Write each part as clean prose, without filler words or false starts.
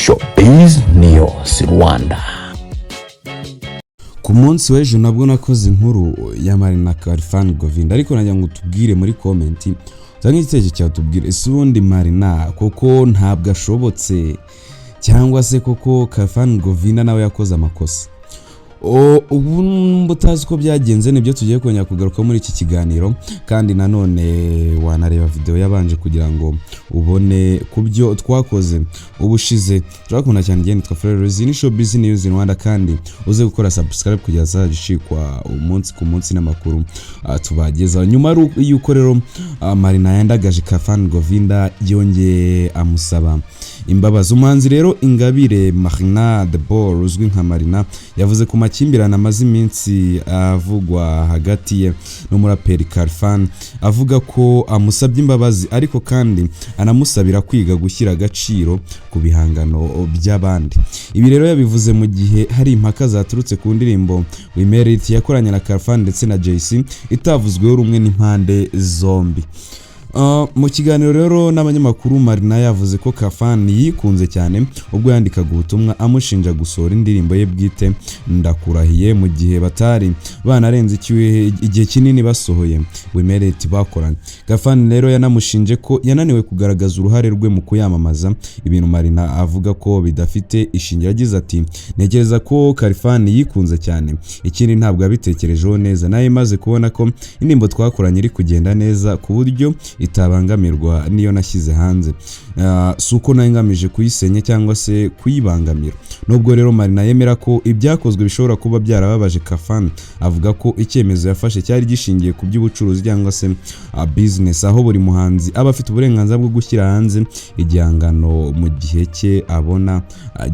Showbiz News Rwanda. Ku munsi w'ejo nabwo nakoze inkuru ya Marina Khalifan Govinda, ariko najya ngo tubwire muri comment cyangwa igitekerezo cyawe tubwire ese ubundi Marina koko ntabwo ashobotse cyangwa se koko Khalifan Govinda nawe yakoze amakosa. Ubu mbutazi ko byagenze nibyo tugiye kongera kugaruka muri iki kiganiro, kandi nanone wanareba video yabanje kugira ngo ubone kubyo twakoze ubushize. Turakunda cyane ngende twafurerezi ni Showbiz News Rwanda, kandi uze gukora subscribe kugira azajishikwa umunsi ku munsi n'amakuru tubageza. Nyuma y'uko rero Marina yandagaje Khalifan Govinda yongeye amusaba imbabazi. Umuhanzi rero Ingabire Marina Deborah uzwi nka Marina yavuze ku makimbirane amaze iminsi avugwa hagati ye n'umuraperi Khalifan, avuga ko amusabye imbabazi ariko kandi anamusabira kwiga gushyira agaciro ku bihangano by'abandi. Ibi rero yabivuze mu gihe hari impaka zaturutse ku ndirimbo Wimeriti yakoranye na Khalifan ndetse na JC itavuzweho rumwe n'impande zombi. Mu kiganiro rero n'abanyamakuru Marina yavuze ko Khalifan yikunze cyane ubwo yandikaga ubutumwa amushinja gusohora indirimbo ye bwite Ndakurahiye mu gihe batari banarenze igihe kinini basohoye Wimeriti bakoranye. Khalifan rero yanamushinje ko yananiwe kugaragaza uruhare rwe mu kuyamamaza, ibintu Marina avuga ko bidafite ishingiro. Yagize ati ntekereza ko Khalifan yikunze cyane, ikindi ntabwo yabitekerejeho neza, naye maze kubona ko indirimbo twakoranye iri kugenda neza ku buryo itabangamirwa niyo nashyize hanze, suko nayengamije kuyisenya cyangwa se kuyibangamira. Nubwo rero Marina yemera ko ibyakozwe bishobora kuba byarababaje Khalifan, avuga ko icyemezo yafashe cyari gishingiye ku by'ubucuruzi cyangwa se business, aho buri muhanzi aba afite uburenganzira bwo gushyira hanze igihangano mu gihe cye abona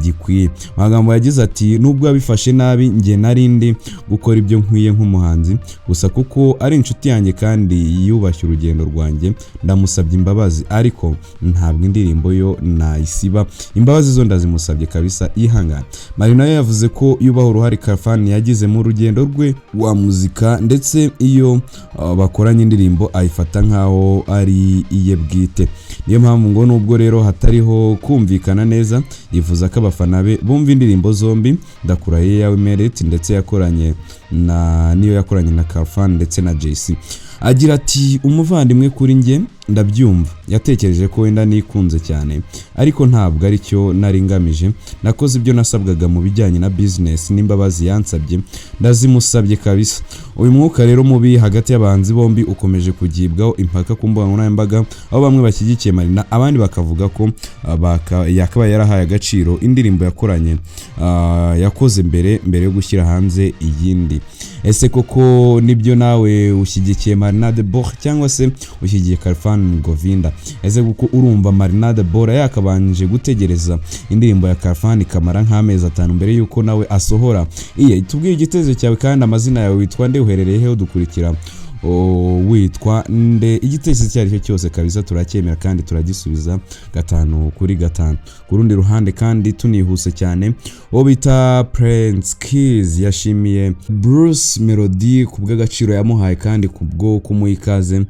gikwiye. Magambo yagize ati nubwo yabifashe nabi, nge narindi gukora ibyo nkwiye nk'umuhanzi gusa kuko ari inshuti yanjye kandi yubashye urugendo rwanjye, ndamusabye imbabazi ariko ntabwo indirimbo yo nayisiba. Imbabazi zo ndazimusabye kabisa ihangana. Marina yavuze ko yubaha uruhare Khalifan yagize mu rugendo rwe wa muzika, ndetse iyo bakoranye indirimbo ayifata nkaho ari iye bwite. Niyo mpamvu ngo nubwo rero hatariho kumvikana neza, yifuza ko abafana be bumva indirimbo zombi, Ndakurahiye ya Wimeriti ndetse yakoranye na Khalifan ndetse na JC. Agira ati umuvandimwe kuri nge ndabyumva, yatekereje ko wenda nikunze cyane ariko ntabwo ari cyo nari ngamije, nakoze ibyo nasabwaga mu bijyanye na business, n'imbabazi yansabye ndazimusabye kabisa. Uyu mwuka rero mubi hagati y'abahanzi bombi ukomeje kugibwaho impaka ku mbuga nkoranyambaga, aho bamwe bashyigikiye Marina abandi bakavuga ko yakaba yarahaye agaciro indirimbo yakoze mbere yo gushyira hanze iyindi. Ese koko nibyo nawe ushyigikiye Marina Deborah cyangwa se ushyigikiye Khalifan Govinda? Ese kuko urumva Marina Deborah yakabanje gutegereza indirimbo ya Khalifan ikamara nk'amezi 5 mbere yuko nawe asohora iye? Tubwire igitekerezo cyawe kandi amazina yawe witwa nde, uherereye he, udukurikira witwa nde? Igitekerezo cyari cyo cyose kabisa turacyemera kandi turagisubiza 5 kuri 5. Ku rundi ruhande kandi tunihuse cyane, uwo bita Kiiz yashimiye Bruce Melodie kubw'agaciro yamuhaye kandi kubwo kumuha ikaze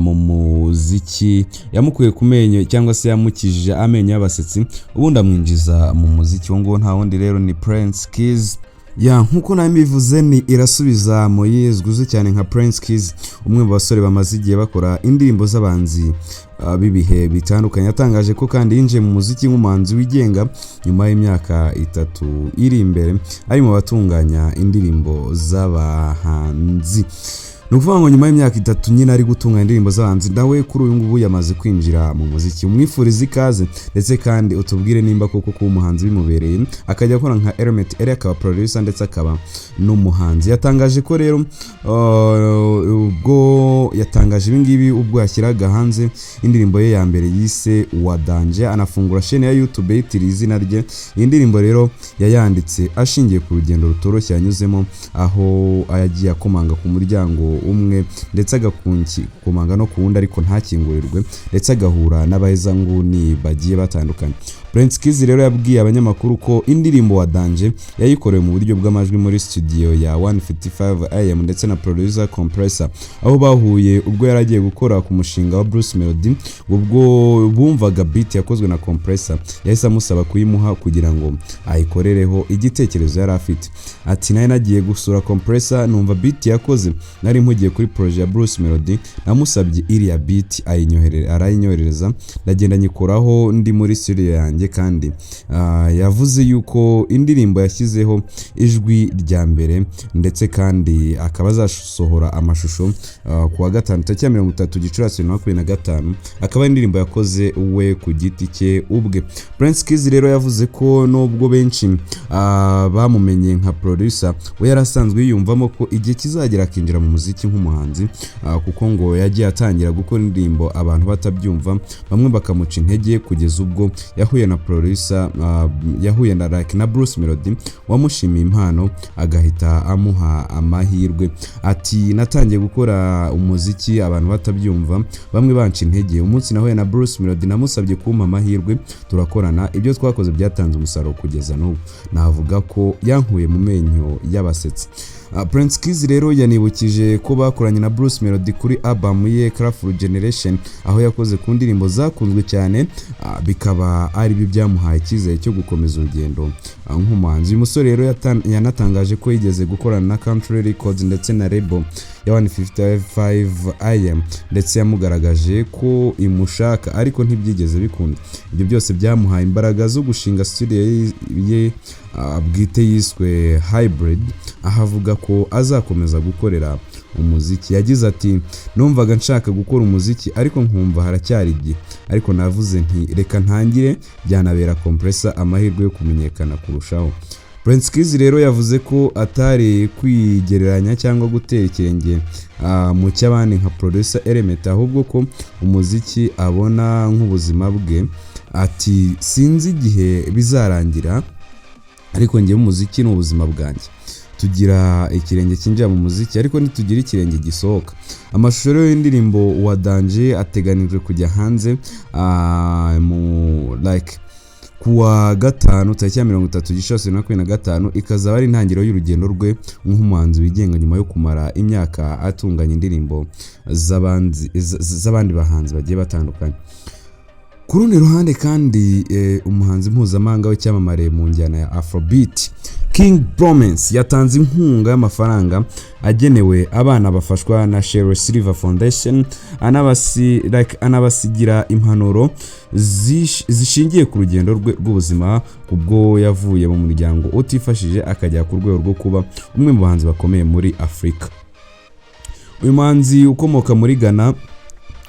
mu muziki, yamukuye kumenyo cyangwa se yamukijije amenyo y'abasetsi ubundi amwinjiza mu muziki. Ngo nta wundi rero ni Kiiz. Nkuko nabivuze ni irasubiza Moyes guze cyane nka Kiiz, umwe mu basore bamaze igihe bakora indirimbo z'abanzi bibihe bitandukanye. Yatangaje ko kandi yinjiye mu muziki nk'umuhanzi wigenga nyuma y'imyaka 3 iri imbere ari mu batunganya indirimbo z'abahanzi. Nukuvuga ngo nyuma y'imyaka 3 nyine ari gutunganya indirimbo z'abanzi, nawe kuri uyu ngubu yamaze kwinjira mu muziki. Umwifuriza ikaze ndetse kandi utubwire nimba koko kuba umuhanzi bimubereye akajya akora nka Element akaba producer ndetse akaba n'umuhanzi. Yatangaje ko rero ubwo yatangaje ibingibi ubwo yashyiraga hanze indirimbo ye ya mbere yise Wadanje, anafungura chaîne ya YouTube yitiriye izina rye. Iyi ndirimbo rero yayanditse ashingiye ku rugendo rutoroshye yanyuzemo, aho yagiye akomanga ku muryango umwe ndetse agakomanga no kuwundi ariko ntakingurirwe, ndetse agahura n'abahezanguni bagiye batandukanye. Kiiz rero yabwiye abanyamakuru ko indirimbo wa Danje yayikorewe mu buryo bw'amajwi muri studio ya 155 AM ndetse na producer Compressor, aho bahuye ubwo yaragiye gukora ku mushinga wa Bruce Melodie. Ubwo bumvaga beat yakozwe na Compressor, yahise amusaba kuyimuha kugira ngo ayikorereho igitekerezo yari afite. Ati naye nagiye gusura Compressor numva beat yakoze, nari mpugiye kuri projet ya Bruce Melodie, namusabye iriya beat arayinyoherereza, ndagenda nyikoraho ndi muri studio yanjye, kandi yavuze yuko indirimbo yashyizeho ijwi rya mbere ndetse kandi akaba azasohora amashusho ku wa gatanu tariki 30 Gicurasi 2025, akaba indirimbo yakoze we ku giti cye ubwe. Kiiz rero yavuze ko nubwo benshi bamumenye nka producer, we yarasanzwe yiyumvamo ko igihe kizagera akinjira mu muziki nk'umuhanzi, kuko ngo yagiye atangira gukora indirimbo abantu batabyumva, bamwe bakamuca intege kugeza ubwo yahuye na producer, yahuye na Bruce Melodie wamushimiye impano agahita amuha amahirwe. Ati natangiye gukora umuziki abantu batabyumva, bamwe banca intege, umunsi nahuye na Bruce Melodie namusabye kumpa amahirwe, turakorana, ibyo twakoze byatanze umusaruro kugeza n'ubu, navuga ko yankuye mu menyo y'abasetsi. Kiiz rero yanibukije ko bakoranye na Bruce Melodie kuri album ye Colorful Generation, aho yakoze ku ndirimbo zakunzwe cyane, bikaba ari byo byamuhaye icyizere cyo gukomeza urugendo nk'umuhanzi. Uyu musore rero yanatangaje ko yigeze gukorana na Country Records ndetse na label ya 155 AM, ndetse yamugaragaje ko imushaka ariko ntibyigeze bikunda. Ibyo byose byamuhaye imbaraga zo gushinga studio ye bwite yiswe Hybrid, aho avuga ko azakomeza gukorera umuziki. Yagize ati numvaga nshaka gukora umuziki ariko nkumva haracyari igihe, ariko navuze nti reka ntangire, byanabera Compressor amahirwe yo kumenyekana kurushaho. Kiiz rero yavuze ko atari kwigereranya cyangwa gutera ikirenge mu cy'abandi nka producer element, ahubwo ko umuziki abona nk'ubuzima bwe. Ati sinzi igihe bizarangira, ariko njye umuziki ni ubuzima bwanjye. Tugira ikirenge kinjira mu muziki ariko ntitugira ikirenge gisohoka. Amashusho y'indirimbo wa Danje ateganijwe kujya hanze kuwa gatanu tariki 30 Gicurasi 2025, ikazaba ari intangiriro y'urugendo rwe nk'umuhanzi wigenga nyuma yo kumara imyaka atunganya indirimbo z'abandi bahanzi bagiye batandukanye. Ku rundi ruhande kandi umuhanzi mpuzamahanga w'icyamamare mu njyana ya Afrobeat King Promise yatanze inkunga y'amafaranga agenewe abana bafashwa na Sheryl Silver Foundation, anabasigira impanuro zishingiye ku rugendo rwe rw'ubuzima, kubwo yavuye mu muryango utifashije akajya ku rwego rwo kuba umwe mu bahanzi bakomeye muri Afurika. Uyu muhanzi ukomoka muri Ghana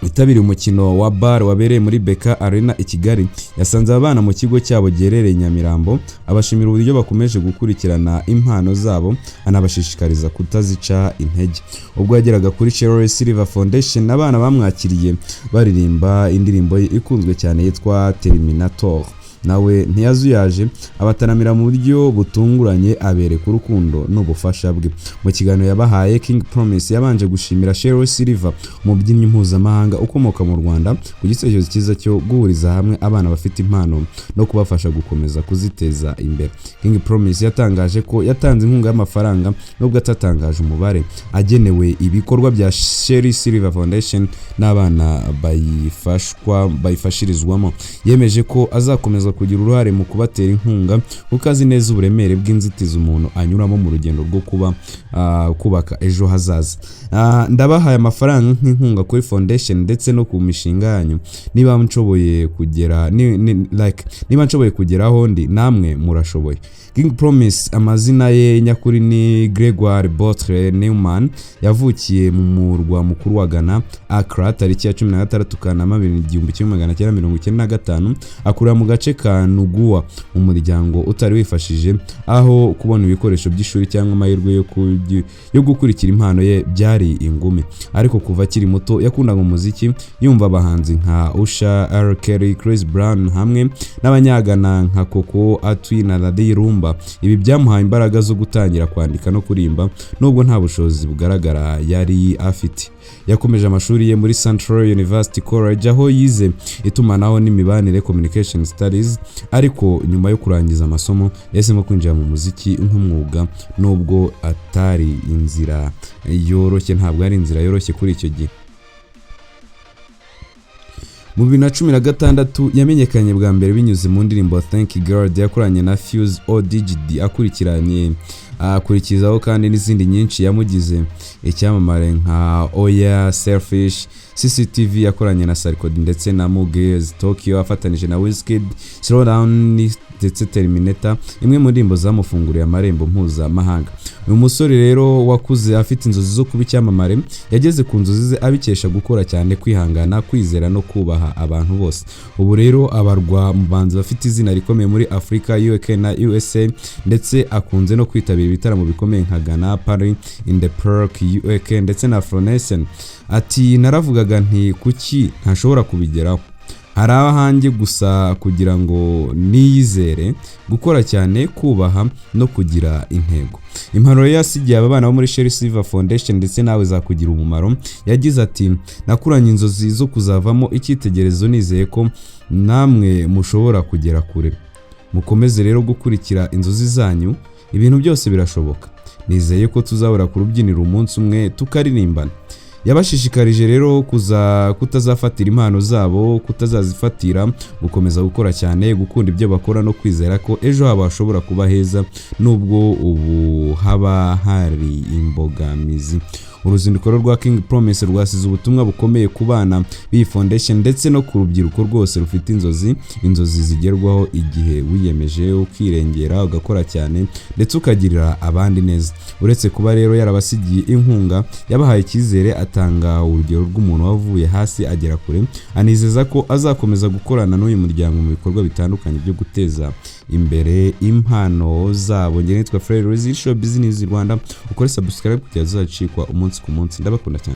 witabiriye umukino wa bar wabereye muri Beka Arena i Kigali, yasanze abana mu kigo cyabo gerereye Nyamirambo, abashimira uburyo bakomeje gukurikirana impano zabo, anabashishikariza kutazica intege. Ubwo yageraga kuri Sheryl Silver Foundation, abana bamwakiriye baririmba indirimbo ikunzwe cyane yitwa Terminator. Nawe ntiyazuyaje abataramira mu buryo butunguranye, abereka urukundo n'ubufasha bwe. Mu kiganiro yabahaye, King Promise yabanje gushimira Sheryl Silver, umubyinnyi mpuzamahanga ukomoka mu Rwanda, ku gitekerezo cyiza cyo guhuriza hamwe abana bafite impano no kubafasha gukomeza kuziteza imbere. King Promise yatangaje ko yatanze inkunga y'amafaranga nubwo atatangaje umubare agenewe ibikorwa bya Sheryl Silver Foundation n'abana bayifashirizwamo. Yemeje ko azakomeza kugira uruhare mu kubatera inkunga, kuko azi neza uburemere bw'inzitizi umuntu anyuramo mu rugendo rwo kubaka ejo hazaza. Ndabahaye amafaranga nk'inkunga kuri foundation ndetse no ku mishinga yanyu, niba nshoboye kugeraho ndi, namwe murashoboye. King Promise amazina ye nyakuri ni Gregoire Botre Neumann, yavukiye mu murwa mukuru wa Ghana Accra tariki ya 16 Kanama 1995, akurira mu gace ka Nugua mu muryango utari wifashije, aho kubona ibikoresho by'ishuri cyangwa amahirwe yo gukurikira impano ye byari ingume. Ariko kuva akiri muto yakundaga umuziki, yumva abahanzi nka Usher, R. Kelly, Chris Brown hamwe n'abanyagana nka Coco Atwi na Lady Rumba. Ibi byamuhaye imbaraga zo gutangira kwandika no kurimba nubwo nta bushobozi bugaragara yari afite. yakomeje amashuri ye muri Central University College aho yize itumanaho n'imibanire communication studies, ariko nyuma yo kurangiza amasomo yahisemo kwinjira mu muziki nk'umwuga, nubwo atari inzira yoroshye, ntabwo ari inzira yoroshye kuri icyo gihe. Mu 2016 yamenyekanye bwa mbere binyuze mu ndirimbo Thank God yakoranye na Fuse ODGD, akurikizaho kandi n'izindi nyinshi yamugize icyamamare nka Oya, Selfish, CCTV yakoranye na Sarkodie ndetse na Mugez, Tokyo afatanije na Wizkid, Slow Down ndetse Terminator, imwe mu ndirimbo zamufunguriye amarembo mpuzamahanga. Uyu musore rero wakuze afite inzozi zo kuba icyamamare, yageze ku nzozi ze abikesha gukora cyane, kwihangana, kwizera no kubaha abantu bose. Ubu rero abarwa mu banzi bafite izina rikomeye muri Afrika, UK na USA, ndetse akunze no kwitabira ibitaramo bikomeye nka Ghana, Paris, in the Park, UK ndetse na Florence. Ati naravugaga nti kuki ntashobora kubigeraho, hari ahanjye gusa kugira ngo niyizere, gukora cyane, kubaha no kugira intego. Impanuro yasigiye aba bana bo muri Sherry Silver Foundation ndetse nawe zakugira umumaro. Yagize ati nakuranye inzozi zo kuzavamo icyitegererezo, nizeye ko namwe mushobora kugera kure. Mukomeze rero gukurikira inzozi zanyu, ibintu byose birashoboka. Nizeye ko tuzahora ku rubyiniro umunsi umwe tukaririmbana. Yabashishikarije rero kutazafatira impano zabo, kutazazifatira, gukomeza gukora cyane, gukunda ibyo bakora no kwizera ko ejo habo hashobora kuba heza nubwo ubu haba hari imbogamizi. Uruzinduko rwa King Promise rwasize ubutumwa bukomeye ku bana b'iyi foundation ndetse no ku rubyiruko rwose rufite inzozi zigerwaho igihe wiyemeje, ukirengera, ugakora cyane ndetse ukagirira abandi neza. Uretse kuba rero yarabasigiye inkunga, yabahaye icyizere, atanga urugero rw'umuntu wavuye hasi agera kure, anizeza ko azakomeza gukorana n'uyu muryango mu bikorwa bitandukanye byo guteza imbere impano zabo. Nge nitwa Frere Showbiz Rwanda, ukore subscribe kugira uzacikwa umunsi ku munsi. Ndabakunda cyane.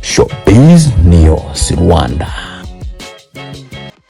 Showbiz Rwanda.